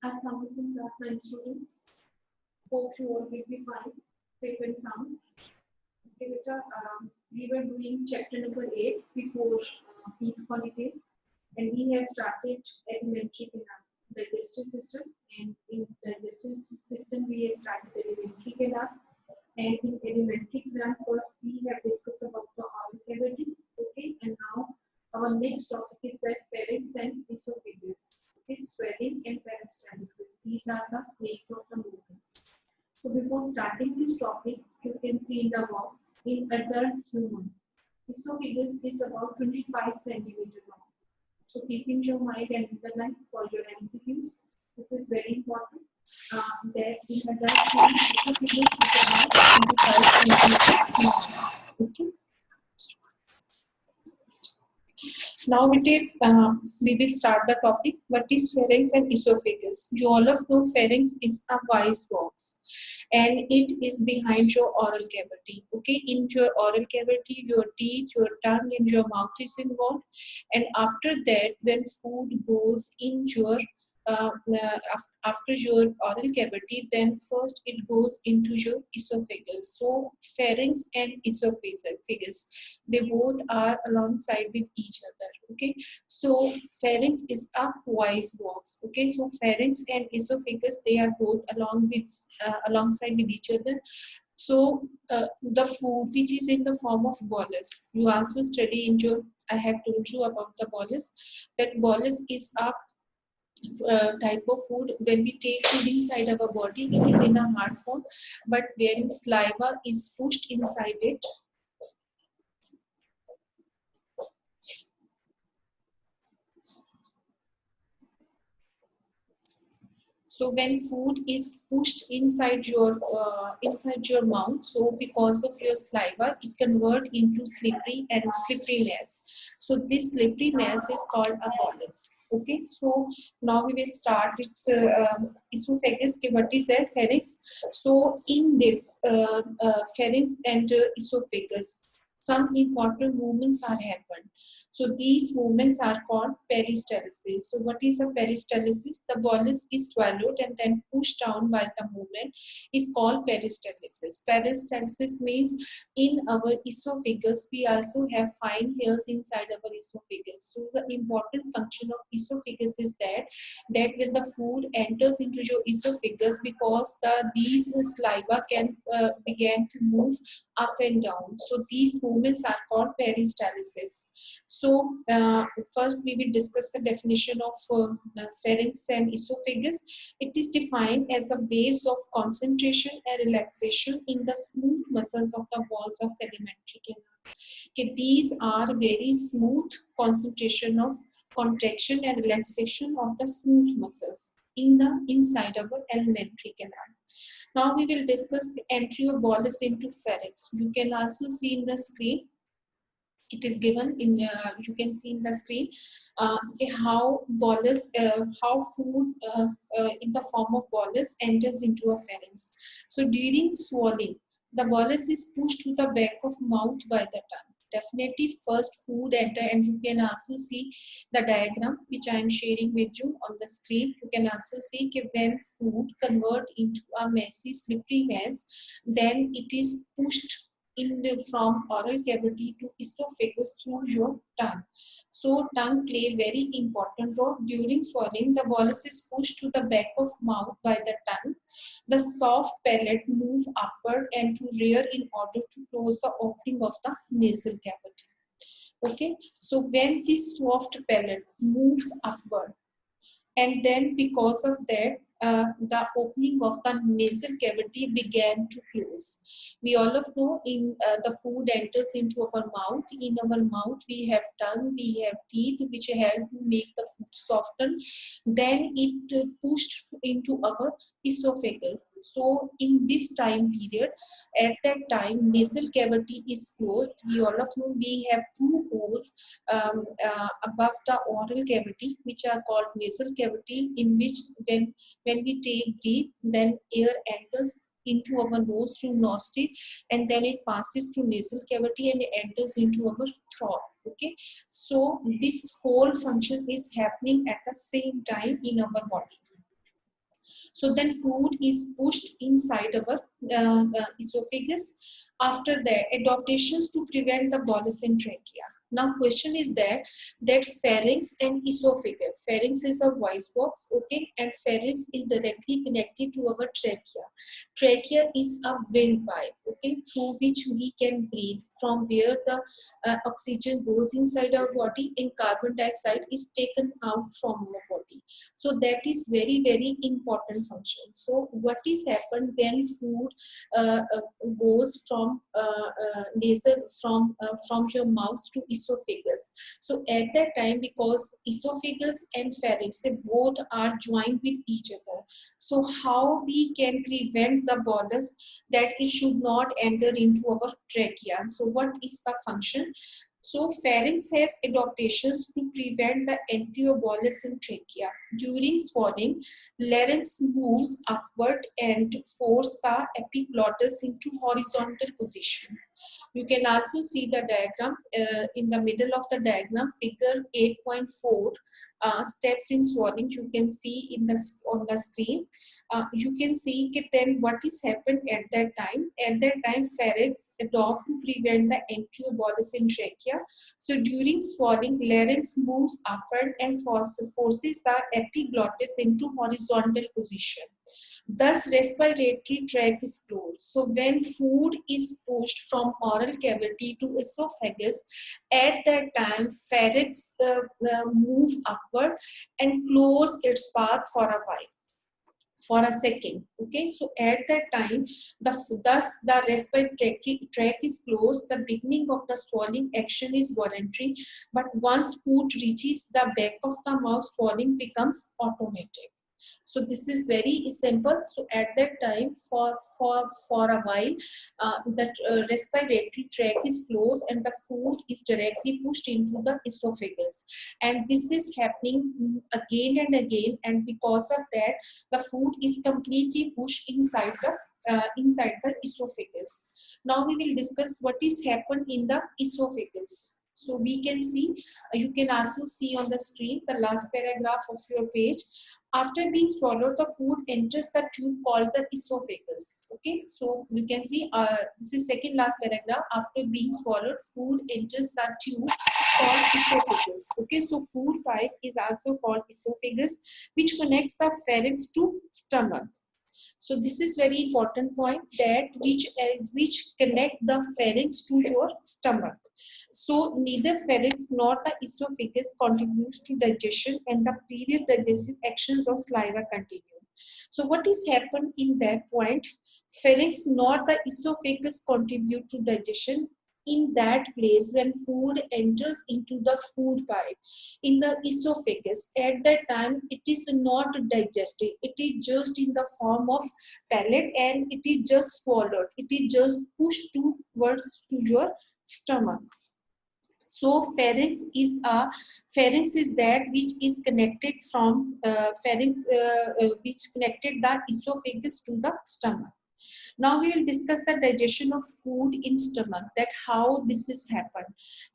Assalamu alaikum class 9 students. Hope you all will be fine, safe and sound. Okay, beta, we were doing chapter number 8 before Eid holidays, and we have started elementary digestive system. And in digestive system, we have started elementary canal. And in elementary canal, first we have discussed about the oral cavity. Okay, and now our next topic is that pharynx and esophagus. Okay, swelling and peristalsis. These are the names of the movements. So before starting this topic, you can see in the box, in adult human, esophagus is about 25 centimeter long. So keep in your mind and underline for your MCQs. This is very important. That in adult human, esophagus is about 25 centimeter long. Okay. Now we will start the topic. What is pharynx and esophagus? You all of know pharynx is a voice box and it is behind your oral cavity. Okay, in your oral cavity, your teeth, your tongue, and your mouth is involved. And after that, when food goes in your after your oral cavity, then first it goes into your esophagus. So pharynx and esophagus, they both are alongside with each other. Okay, so pharynx is a voice box. Okay, so pharynx and esophagus, they are both alongside with each other. So the food which is in the form of bolus, you also study in your, I have told you about the bolus. That bolus is a type of food. When we take food inside our body, it is in a hard form, but when saliva is pushed inside it, so when food is pushed inside your mouth, so because of your saliva, it convert into slippery and slippery mass. So this slippery mass is called a bolus. Okay, so now we will start. It's esophagus. Okay, what is that? Pharynx. So in this pharynx and esophagus, some important movements are happened. So these movements are called peristalsis. So what is a peristalsis? The bolus is swallowed and then pushed down by the movement is called peristalsis. Peristalsis means in our esophagus, we also have fine hairs inside our esophagus. So the important function of esophagus is that when the food enters into your esophagus, because these saliva can begin to move up and down. So these movements are called peristalsis. So first we will discuss the definition of pharynx and esophagus. It is defined as the waves of concentration and relaxation in the smooth muscles of the walls of alimentary canal. Okay, these are very smooth concentration of contraction and relaxation of the smooth muscles in the inside of our alimentary canal. Now we will discuss the entry of bolus into pharynx. You can also see in the screen. It is given in you can see in the screen how bolus how food in the form of bolus enters into a pharynx. So during swallowing, the bolus is pushed to the back of mouth by the tongue. Definitely first food enter, and you can also see the diagram which I am sharing with you on the screen. You can also see that when food convert into a messy slippery mass, then it is pushed from oral cavity to esophagus through your tongue. So tongue play very important role. During swallowing, the bolus is pushed to the back of mouth by the tongue. The soft palate move upward and to rear in order to close the opening of the nasal cavity. Okay, so when this soft palate moves upward, and then because of that the opening of the nasal cavity began to close. We all of know in the food enters into our mouth. In our mouth we have tongue, we have teeth which help to make the food soften. Then it pushed into our esophagus. So in this time period, at that time nasal cavity is closed. We all of know we have two holes above the oral cavity which are called nasal cavity, in which when we take breath, then air enters into our nose through nostril and then it passes through nasal cavity and enters into our throat. Okay, so this whole function is happening at the same time in our body. So then food is pushed inside our esophagus. After that, adaptations to prevent the bolus in trachea. Now question is that pharynx and esophagus. Pharynx is a voice box, okay, and pharynx is directly connected to our trachea. Trachea is a wind pipe, okay, through which we can breathe, from where the oxygen goes inside our body and carbon dioxide is taken out from our body. So that is very important function. So what is happened when food goes from nasal from your mouth to esophagus? So at that time, because esophagus and pharynx, they both are joined with each other. So how we can prevent the bolus that it should not enter into our trachea? So what is the function? So pharynx has adaptations to prevent the enterobolus in trachea. During swallowing, larynx moves upward and force the epiglottis into horizontal position. You can also see the diagram in the middle of the diagram, figure 8.4, steps in swallowing. You can see in the on the screen. You can see then what is happened at that time. At that time, pharynx adopt to prevent the enterobolus in trachea. So during swallowing, larynx moves upward and forces the epiglottis into horizontal position. Thus, respiratory tract is closed. So when food is pushed from oral cavity to esophagus, at that time, pharynx move upward and close its path for a while, for a second. Okay, so at that time, thus the respiratory tract is closed. The beginning of the swallowing action is voluntary, but once food reaches the back of the mouth, swallowing becomes automatic. So this is very simple. So at that time, for a while, that respiratory tract is closed and the food is directly pushed into the esophagus, and this is happening again and again, and because of that, the food is completely pushed inside the esophagus. Now we will discuss what is happened in the esophagus. So we can see, you can also see on the screen the last paragraph of your page. After being swallowed, the food enters the tube called the esophagus. Okay, so you can see this is second last paragraph. After being swallowed, food enters the tube called esophagus. Okay, so food pipe is also called esophagus, which connects the pharynx to stomach. So this is very important point, that which connect the pharynx to your stomach. So neither pharynx nor the esophagus contributes to digestion, and the previous digestive actions of saliva continue. So what is happened in that point? Pharynx nor the esophagus contribute to digestion. In that place, when food enters into the food pipe in the esophagus, at that time it is not digested. It is just in the form of pellet and it is just swallowed. It is just pushed towards to your stomach. So pharynx is that which is connected from which connected the esophagus to the stomach. Now we will discuss the digestion of food in stomach, that how this is happened.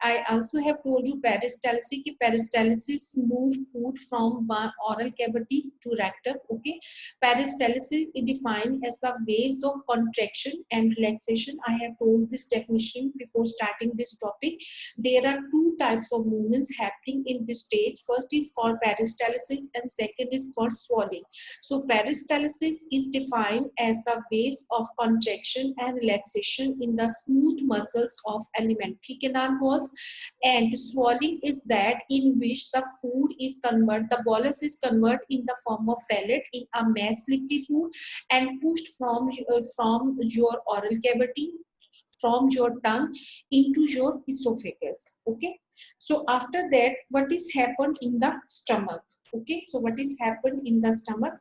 I also have told you peristalsis. Peristalsis move food from one oral cavity to rectum. Okay, peristalsis is defined as the waves of contraction and relaxation. I have told this definition before starting this topic. There are two types of movements happening in this stage. First is called peristalsis and second is called swallowing. So peristalsis is defined as the waves of contraction and relaxation in the smooth muscles of alimentary canal walls, and swallowing is that in which the food is converted, the bolus is converted in the form of pellet in a mass slippery food and pushed from your oral cavity, from your tongue into your esophagus. Okay, so after that, what is happened in the stomach? Okay, so what is happened in the stomach,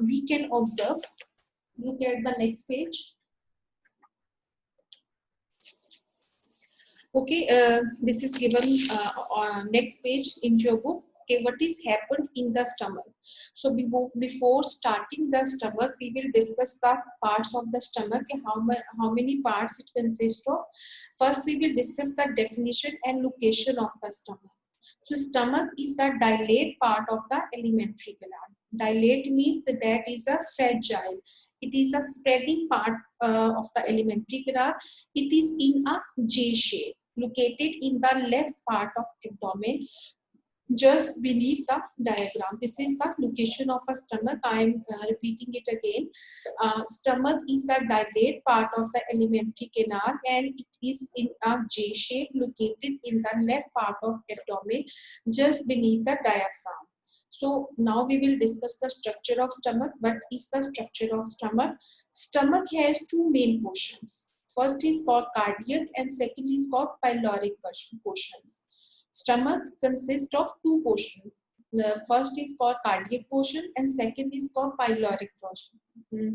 we can observe. Look at the next page. Okay, this is given on next page in your book. Okay, what is happened in the stomach? So before starting the stomach, we will discuss the parts of the stomach and how many parts it consists of. First, we will discuss the definition and location of the stomach. So stomach is the dilate part of the alimentary canal. Dilate means that is a fragile. It is a spreading part of the alimentary canal. It is in a J shape, located in the left part of abdomen, just beneath the diagram. This is the location of a stomach. I am repeating it again. Stomach is a dilate part of the alimentary canal, and it is in a J shape, located in the left part of abdomen, just beneath the diaphragm. So now we will discuss the structure of stomach. What is the structure of stomach? Stomach has two main portions. First is called cardiac and second is called pyloric portions. Stomach consists of two portions. The first is called cardiac portion and second is called pyloric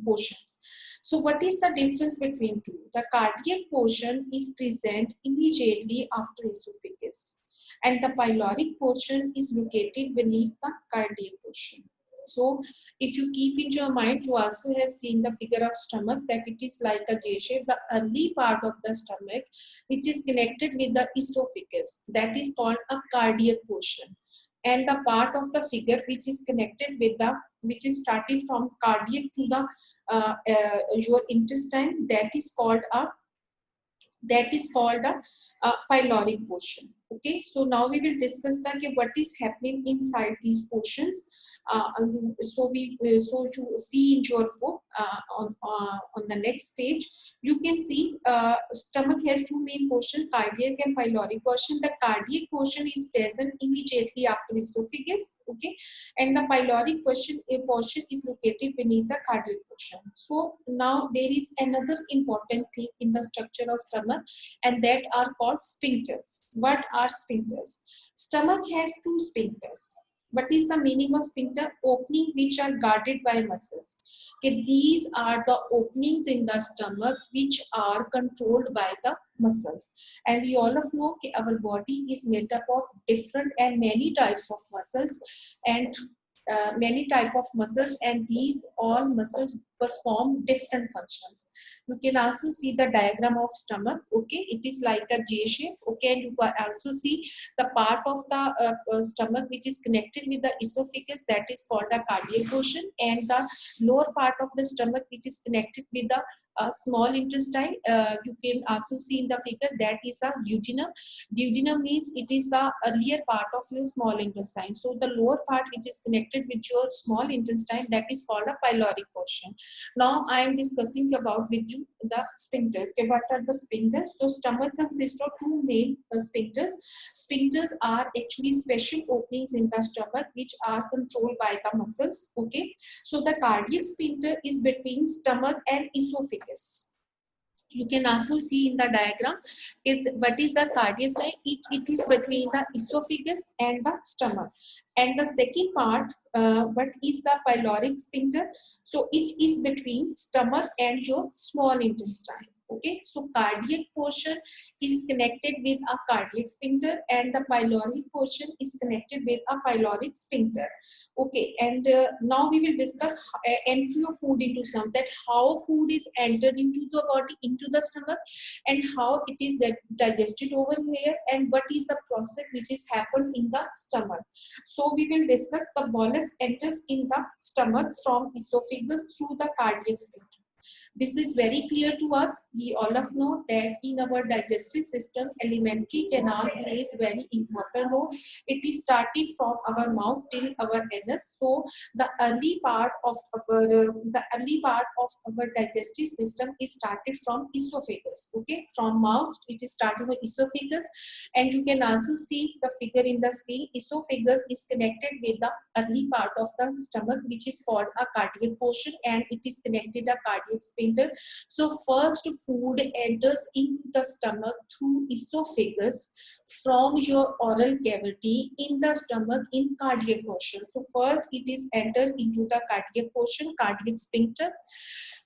portions. So what is the difference between two? The cardiac portion is present immediately after esophagus, and the pyloric portion is located beneath the cardiac portion. So if you keep in your mind, you also have seen the figure of stomach, that it is like a J shape. The early part of the stomach, which is connected with the esophagus, that is called a cardiac portion. And the part of the figure which is connected with the, which is starting from cardiac to the your intestine, that is called a pyloric portion. Okay, so now we will discuss that what is happening inside these portions. So you see in your book on the next page, you can see stomach has two main portions, cardiac and pyloric portion. The cardiac portion is present immediately after esophagus, okay, and the pyloric portion is located beneath the cardiac portion. So now there is another important thing in the structure of stomach, and that are called sphincters. What are sphincters? Stomach has two sphincters. What is the meaning of sphincter? Opening which are guarded by muscles. Okay, these are the openings in the stomach which are controlled by the muscles. And we all of know that our body is made up of different and many types of muscles, and and these all muscles perform different functions. You can also see the diagram of stomach. Okay, it is like a J shape. Okay, and you can also see the part of the stomach which is connected with the esophagus, that is called a cardiac portion, and the lower part of the stomach which is connected with the small intestine. You can also see in the figure, that is a duodenum. Duodenum means it is the earlier part of your small intestine. So the lower part which is connected with your small intestine, that is called a pyloric portion. Now I am discussing about with you the sphincters. Okay, what are the sphincters? So stomach consists of two main sphincters. Sphincters are actually special openings in the stomach which are controlled by the muscles. Okay, so the cardiac sphincter is between stomach and esophagus. You can also see in the diagram what is the cardiac side. It is between the esophagus and the stomach. And the second part, what is the pyloric sphincter? So it is between stomach and your small intestine. Okay, so cardiac portion is connected with a cardiac sphincter, and the pyloric portion is connected with a pyloric sphincter. Okay, and now we will discuss entry of food into stomach, that how food is entered into the body, into the stomach, and how it is digested over here, and what is the process which is happened in the stomach. So we will discuss the bolus enters in the stomach from esophagus through the cardiac sphincter. This is very clear to us. We all of know that in our digestive system, alimentary canal plays very important role. It is started from our mouth till our anus. So the early part of our digestive system is started from esophagus. Okay, from mouth it is starting with esophagus, and you can also see the figure in the screen. Esophagus is connected with the early part of the stomach, which is called a cardiac portion, and it is connected a cardiac sphincter. So first food enters into the stomach through esophagus from your oral cavity in the stomach in cardiac portion. So first it is entered into the cardiac portion, cardiac sphincter.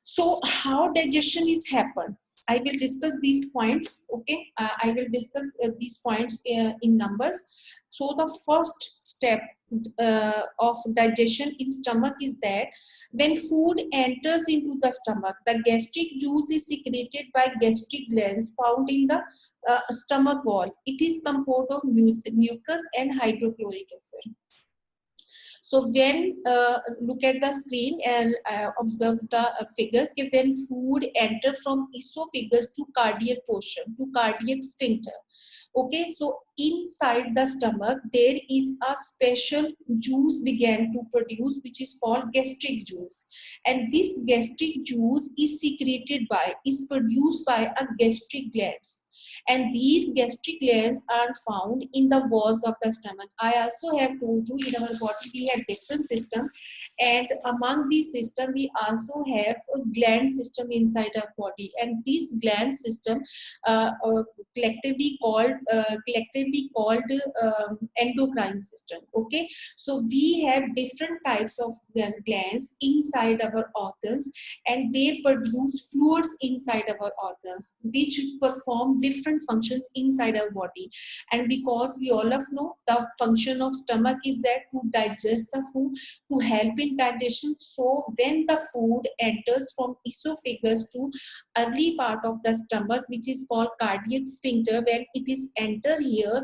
So how digestion is happen? I will discuss these points. Okay, I will discuss these points in numbers. So the first step of digestion in stomach is that when food enters into the stomach, the gastric juice is secreted by gastric glands found in the stomach wall. It is composed of mucus and hydrochloric acid. So when look at the screen and observe the figure, when food enter from esophagus to cardiac portion, to cardiac sphincter. Okay, so inside the stomach there is a special juice began to produce, which is called gastric juice, and this gastric juice is produced by a gastric glands, and these gastric glands are found in the walls of the stomach. I also have told you in our body we have different system, and among these system we also have a gland system inside our body, and this gland system uh, uh, collectively called endocrine system. Okay, so we have different types of glands inside our organs, and they produce fluids inside our organs which perform different functions inside our body. And because we all of know the function of stomach is that to digest the food, to help in digestion. So when the food enters from esophagus to early part of the stomach, which is called cardiac sphincter, when it is enter here,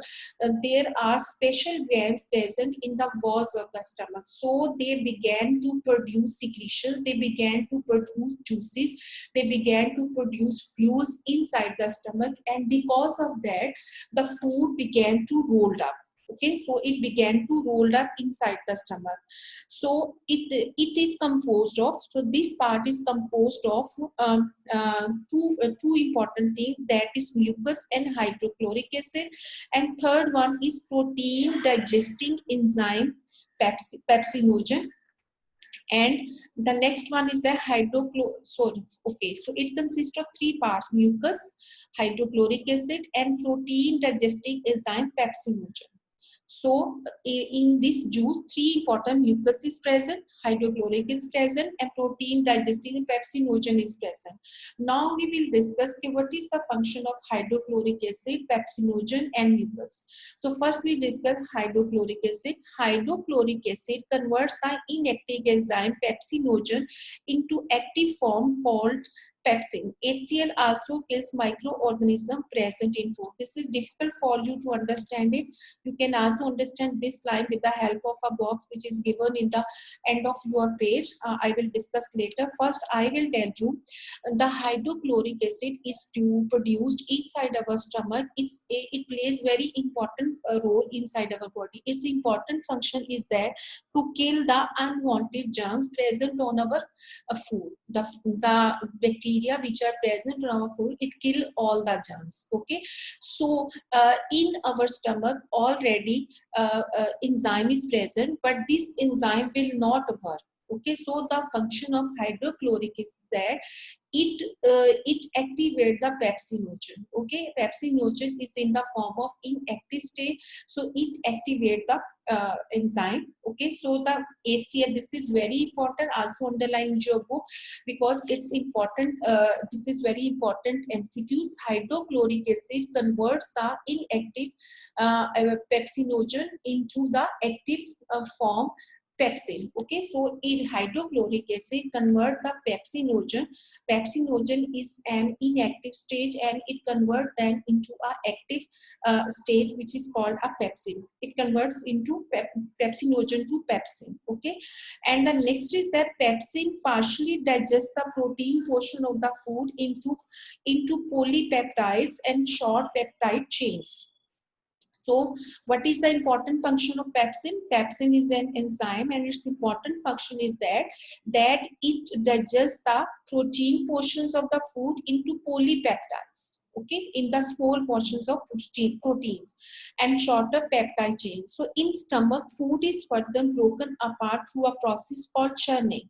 there are special glands present in the walls of the stomach. So they began to produce secretions, they began to produce juices, they began to produce fluids inside the stomach, and because of that the food began to roll up. Okay, so it began to roll up inside the stomach. So it is composed of, so this part is composed of two important things, that is mucus and hydrochloric acid, and third one is protein digesting enzyme pepsinogen, and the next one is the okay, so it consists of three parts: mucus, hydrochloric acid, and protein digesting enzyme pepsinogen. So in this juice, three important: mucus is present, hydrochloric is present, and protein digesting pepsinogen is present. Now we will discuss what is the function of hydrochloric acid, pepsinogen, and mucus. So first we discuss hydrochloric acid. Hydrochloric acid converts the inactive enzyme pepsinogen into active form called pepsin. HCl also kills microorganism present in food. This is difficult for you to understand it. You can also understand this line with the help of a box which is given in the end of your page. I will discuss later. First, I will tell you the hydrochloric acid is produced inside our stomach. It plays very important role inside our body. Its important function is that to kill the unwanted germs present on our food. The bacteria which are present on our food, it kill all the germs. Okay, so in our stomach already enzyme is present, but this enzyme will not work. Okay, so the function of hydrochloric is that it activates the pepsinogen. Okay, pepsinogen is in the form of inactive state, so it activates the enzyme. Okay, so the HCl, this is very important, also underline in your book because it's important. This is very important MCQs. Hydrochloric acid converts the inactive pepsinogen into the active form pepsin. Okay, so in hydrochloric acid convert the pepsinogen. Pepsinogen is an inactive stage and it converts them into a active stage which is called a pepsin. It converts into pepsinogen to pepsin. Okay, and the next is that pepsin partially digests the protein portion of the food into polypeptides and short peptide chains. So what is the important function of pepsin? Pepsin is an enzyme and its important function is that it digests the protein portions of the food into polypeptides. Okay, in the small portions of proteins and shorter peptide chains. So in stomach, food is further broken apart through a process called churning.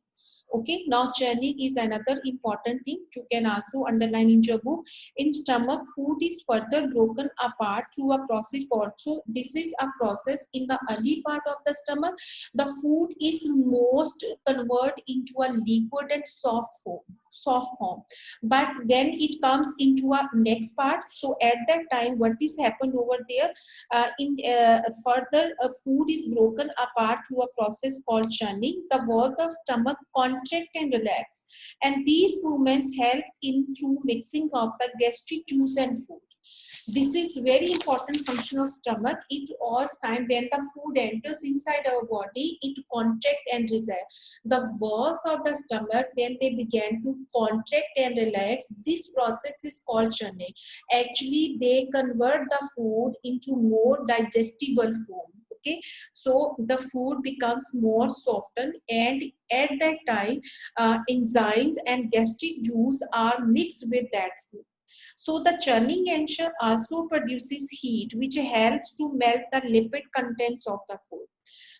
Okay, now churning is another important thing. You can also underline in your book. In stomach, food is further broken apart through a process called. So this is a process in the early part of the stomach. The food is most converted into a liquid and soft form. soft form. But when it comes into a next part, so at that time what is happened over there, in further food is broken apart through a process called churning. The walls of stomach contract and relax, and these movements help in through mixing of the gastric juice and food. This is very important function of stomach. It all time when the food enters inside our body, it contract and relax. The walls of the stomach, when they begin to contract and relax, this process is called churning. Actually, they convert the food into more digestible form. Okay, so the food becomes more softened, and at that time, enzymes and gastric juice are mixed with that food. So the churning engine also produces heat, which helps to melt the lipid contents of the food.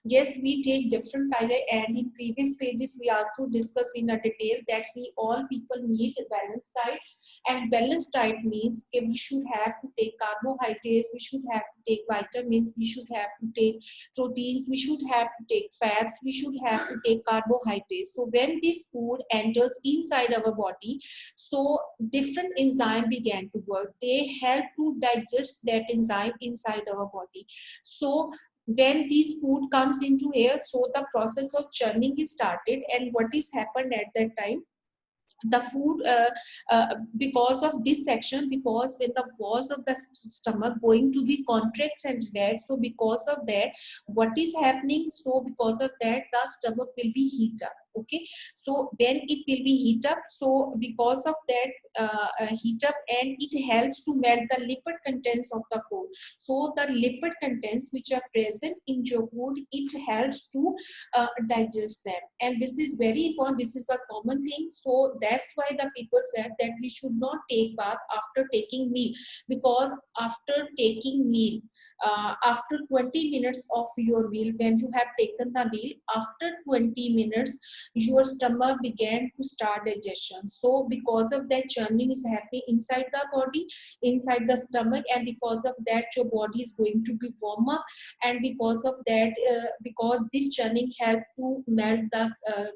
Yes, we take different types, and in previous pages we also discuss in a detail that we all people need a balanced diet, and balanced diet means that we should have to take carbohydrates, we should have to take vitamins, we should have to take proteins, we should have to take fats, we should have to take carbohydrates. So when this food enters inside our body, so different enzyme began to work. They help to digest that enzyme inside our body. So when this food comes into air, so the process of churning is started, and what is happened at that time, the food because of this section, because when the walls of the stomach going to be contracts and relaxed, so because of that what is happening, so because of that the stomach will be heat up. Okay, so when it will be heat up, so because of that heat up, and it helps to melt the lipid contents of the food. So the lipid contents which are present in your food, it helps to digest them, and this is very important. This is a common thing. So that's why the people said that we should not take bath after taking meal, because after taking meal, after 20 minutes of your meal, when you have taken the meal, after 20 minutes your stomach began to start digestion. So because of that, churning is happening inside the body, inside the stomach, and because of that your body is going to be warm up, and because of that because this churning help to melt the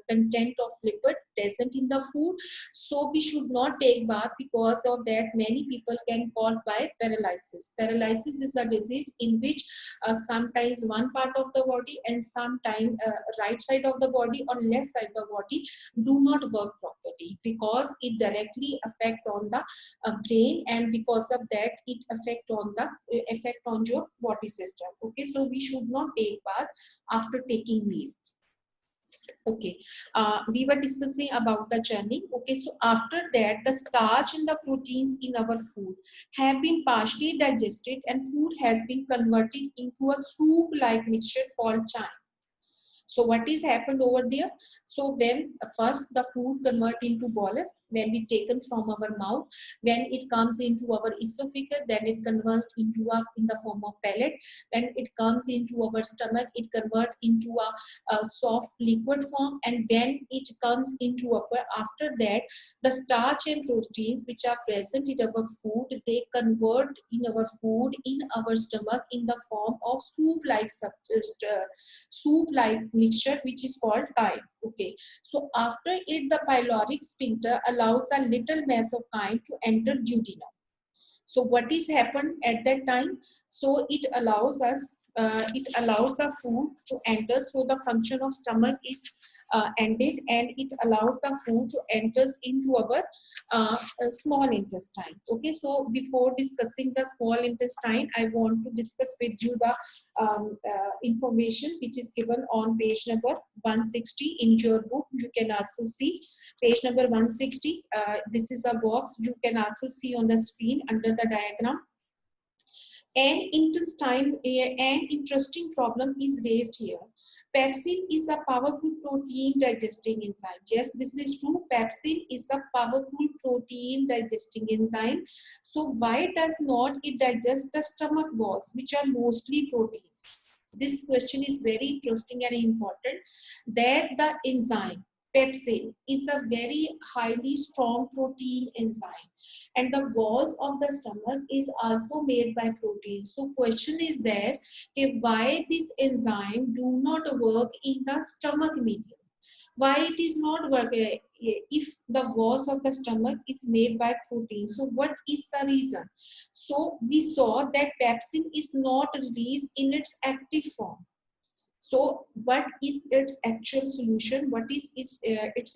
content of lipid present in the food. So we should not take bath. Because of that many people can call by paralysis. Paralysis is a disease in which sometimes one part of the body and sometimes right side of the body or left side of the body do not work properly, because it directly affect on the brain, and because of that it affect on your body system. Okay, so we should not take bath after taking meal. Okay, we were discussing about the churning. Okay, so after that the starch and the proteins in our food have been partially digested, and food has been converted into a soup like mixture called chyme. So what is happened over there? So when first the food convert into bolus, when we taken from our mouth, when it comes into our esophagus, then it converts into in the form of pellet. When it comes into our stomach, it convert into a soft liquid form. And when it comes into our, after that, the starch and proteins which are present in our food, they convert in our food in our stomach in the form of soup-like substance, soup-like mixture which is called chyme. Okay, so after it the pyloric sphincter allows a little mass of chyme to enter duodenum. So what is happened at that time? So it allows us, it allows the food to enter. So the function of stomach is ended, and it allows the food to enter into our small intestine. Okay, so before discussing the small intestine, I want to discuss with you the information which is given on page number 160 in your book. You can also see page number 160. This is a box you can also see on the screen under the diagram. An interesting problem is raised here. Pepsin is a powerful protein digesting enzyme. Yes, this is true. Pepsin is a powerful protein digesting enzyme. So why does not it digest the stomach walls, which are mostly proteins? This question is very interesting and important. That the enzyme pepsin is a very highly strong protein enzyme, and the walls of the stomach is also made by proteins. So question is that why this enzyme do not work in the stomach medium? Why it is not working if the walls of the stomach is made by protein? So what is the reason? So we saw that pepsin is not released in its active form. So what is its actual solution? What is its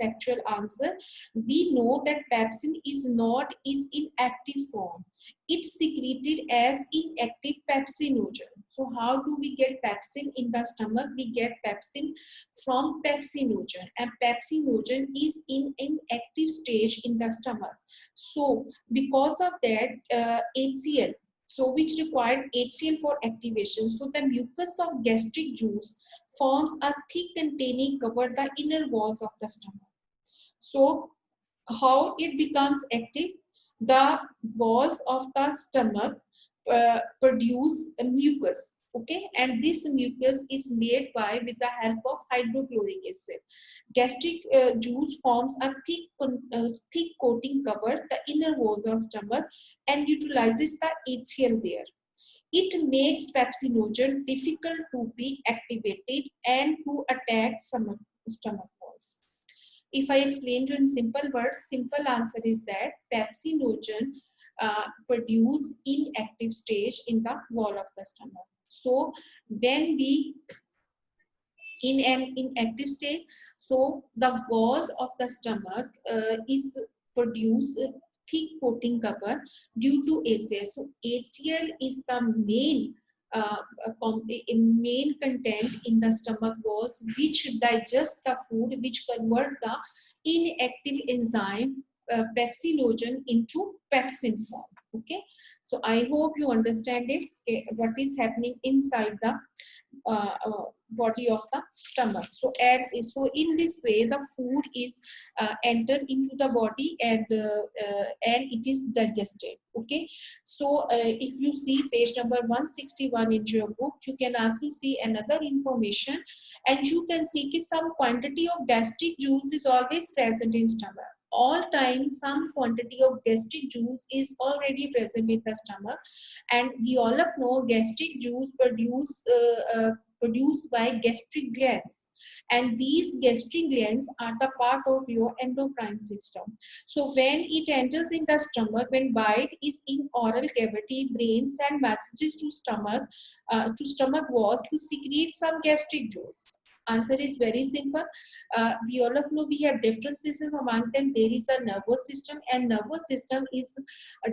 actual answer? We know that pepsin is in active form. It's secreted as inactive pepsinogen. So how do we get pepsin in the stomach? We get pepsin from pepsinogen, and pepsinogen is in an active stage in the stomach. So because of that, HCl, so which required HCl for activation. So the mucus of gastric juice forms a thick containing cover the inner walls of the stomach. So how it becomes active? The walls of the stomach produce a mucus, okay, and this mucus is made by with the help of hydrochloric acid. Gastric juice forms a thick coating cover the inner walls of stomach and utilizes the HCl there. It makes pepsinogen difficult to be activated and to attack stomach walls. If I explain you in simple words, simple answer is that pepsinogen produce in active stage in the wall of the stomach. So when we in an inactive state, so the walls of the stomach is produce a thick coating cover due to HCl. So HCl is the main content in the stomach walls which digest the food, which convert the inactive enzyme pepsinogen into pepsin form. Okay, so I hope you understand it, okay, what is happening inside the body of the stomach. So in this way the food is entered into the body and it is digested. Okay, so if you see page number 161 in your book, you can also see another information, and you can see that some quantity of gastric juice is always present in stomach. All time some quantity of gastric juice is already present in the stomach, and we all of know gastric juice produced by gastric glands, and these gastric glands are the part of your endocrine system. So when it enters in the stomach, when bite is in oral cavity, brain send messages to stomach walls to secrete some gastric juice. Answer is very simple. We all of know we have different systems. Among them there is a nervous system, and nervous system is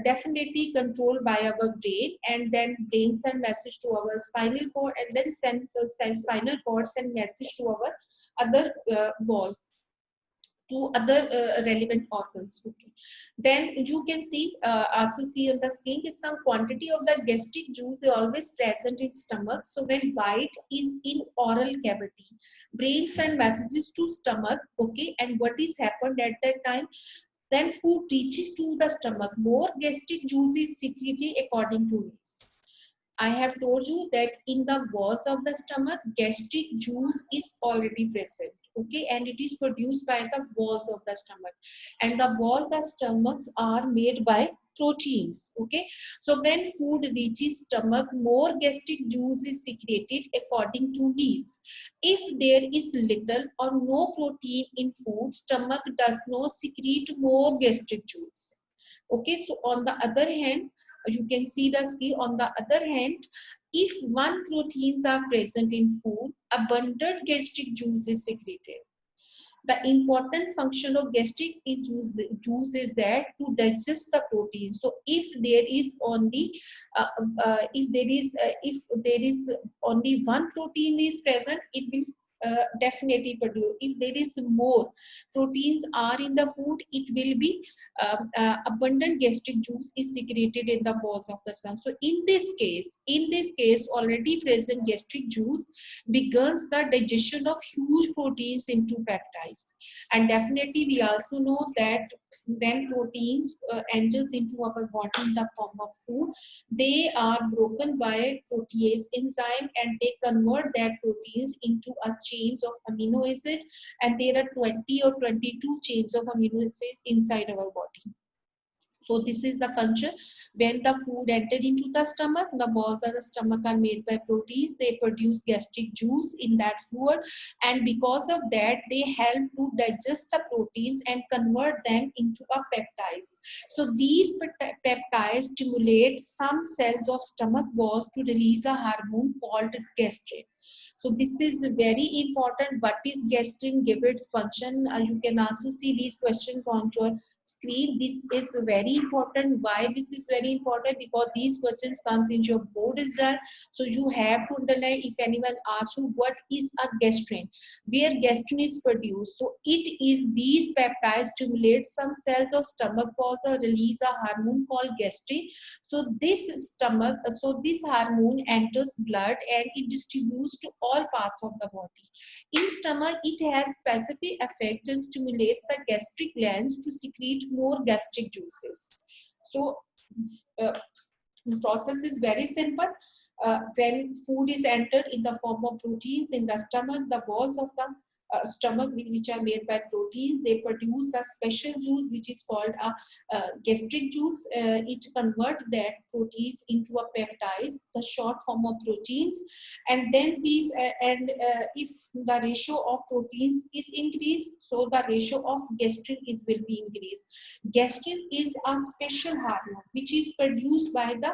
definitely controlled by our brain, and then brain send message to our spinal cord, and then send spinal cord send message to our other walls, to other relevant organs. Okay, then you can see also see on the screen is some quantity of the gastric juice is always present in stomach. So when bite is in oral cavity, brain send messages to stomach. Okay, and what is happened at that time? Then food reaches to the stomach, more gastric juice is secreted according to needs. I have told you that in the walls of the stomach, gastric juice is already present. Okay, and it is produced by the walls of the stomach, and the wall of the stomachs are made by proteins. Okay, so when food reaches stomach, more gastric juice is secreted according to needs. If there is little or no protein in food, stomach does not secrete more gastric juice. Okay, so on the other hand, you can see the scale. On the other hand, if one proteins are present in food, abundant gastric juice is secreted. The important function of gastric juice is that to digest the protein. So if there is only if there is only one protein is present, it will definitely produce. If there is more proteins are in the food, it will be abundant gastric juice is secreted in the walls of the stomach. So in this case already present gastric juice begins the digestion of huge proteins into peptides. And definitely we also know that when proteins enters into our body in the form of food, they are broken by protease enzyme, and they convert that proteins into a chains of amino acid, and there are 20 or 22 chains of amino acids inside our body. So this is the function. When the food entered into the stomach, the walls of the stomach are made by proteins. They produce gastric juice in that food, and because of that, they help to digest the proteins and convert them into a peptides. So these peptides stimulate some cells of stomach walls to release a hormone called gastrin. So this is very important. What is gastrin? Give its function. You can also see these questions on your screen. This is very important. Why this is very important? Because these questions comes in your board exam. So you have to underline. If anyone asks you what is a gastrin, where gastrin is produced, so it is these peptides stimulate some cells of stomach walls or release a hormone called gastrin. So this hormone enters blood and it distributes to all parts of the body. In stomach, it has specific effect and stimulates the gastric glands to secrete more gastric juices. So uh, the process is very simple. When food is entered in the form of proteins in the stomach, the walls of the stomach, which are made by proteins, they produce a special juice which is called a gastric juice. It converts that proteins into a peptides, the short form of proteins, and then if the ratio of proteins is increased, so the ratio of gastrin will be increased. Gastrin is a special hormone which is produced by the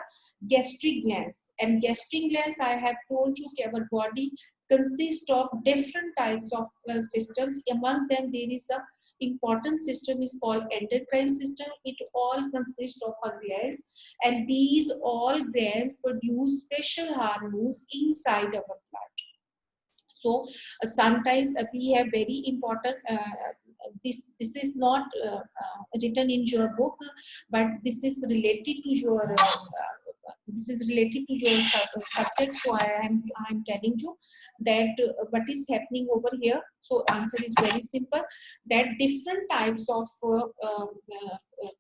gastric glands, and gastric glands, I have told you, our body consists of different types of systems. Among them, there is a important system is called endocrine system. It all consists of a glands, and these all glands produce special hormones inside our blood. So sometimes we have very important this is not written in your book, but this is related to your subject. So I'm telling you that what is happening over here. So answer is very simple, that different types of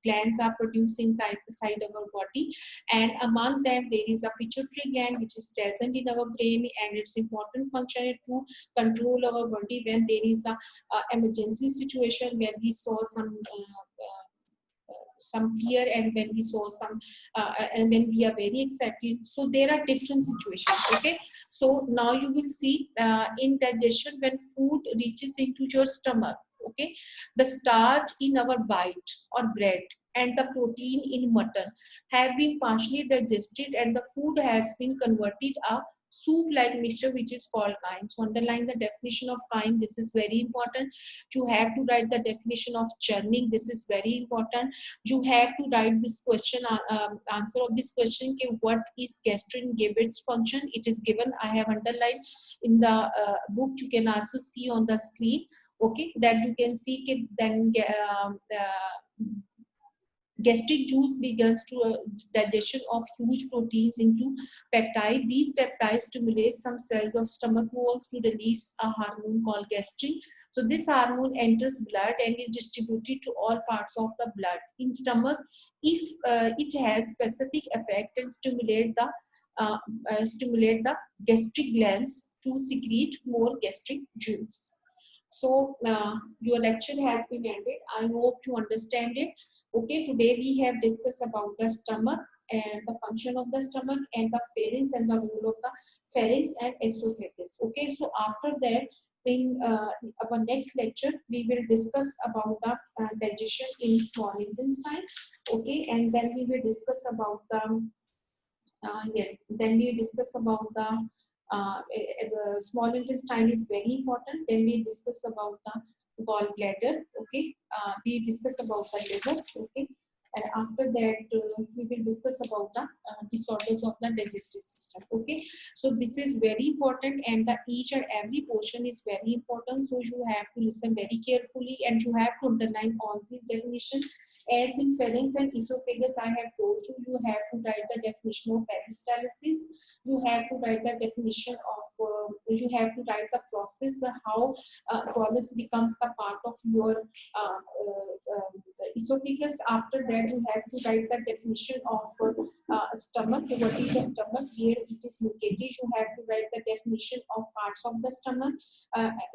glands are produced inside our body, and among them there is a pituitary gland which is present in our brain, and its important function is to control our body when there is a emergency situation, when we saw some fear, and when we saw some and when we are very excited. So there are different situations. Okay, so now you will see in digestion, when food reaches into your stomach, okay, the starch in our bite or bread and the protein in mutton have been partially digested, and the food has been converted a soup-like mixture which is called chyme. So underline the definition of chyme. This is very important. You have to write the definition of churning. This is very important. You have to write this question, answer of this question. What is gastrin? Give its function. It is given. I have underlined in the book. You can also see on the screen. Okay, that you can see. Then gastric juice begins to digestion of huge proteins into peptide. These peptides stimulate some cells of stomach walls to release a hormone called gastrin. So this hormone enters blood and is distributed to all parts of the blood. In stomach, if it has specific effect and stimulate the gastric glands to secrete more gastric juice. So your lecture has been ended. I hope you understand it. Okay, today we have discussed about the stomach and the function of the stomach and the pharynx and the role of the pharynx and esophagus. Okay, so after that, in our next lecture, we will discuss about the digestion in small intestine. Okay, and then we will discuss about the then we discuss about the small intestine is very important. Then we discuss about the gallbladder. Okay, we discuss about the liver. Okay, and after that we will discuss about the disorders of the digestive system. Okay, so this is very important, and the each and every portion is very important. So you have to listen very carefully, and you have to underline all these definitions. As in pharynx and esophagus, I have told you, you have to write the definition of peristalsis. You have to write the definition of, you have to write the process, how bolus becomes the part of your esophagus. After that, and you have to write the definition of stomach. What is the stomach, where it is located? You have to write the definition of parts of the stomach,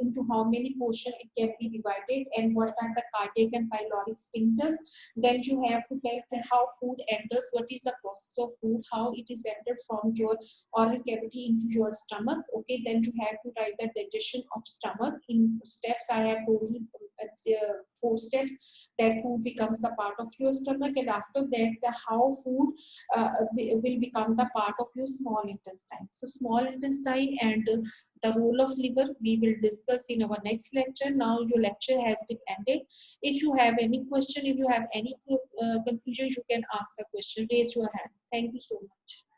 into how many portions it can be divided, and what are the cardiac and pyloric sphincters. Then you have to tell how food enters, what is the process of food, how it is entered from your oral cavity into your stomach. Okay, then you have to write the digestion of stomach in steps. I have told you 4 steps that food becomes the part of your stomach, and after that the how food will become the part of your small intestine. So small intestine and the role of liver we will discuss in our next lecture. Now your lecture has been ended. If you have any question, if you have any confusion, you can ask the question, raise your hand. Thank you so much.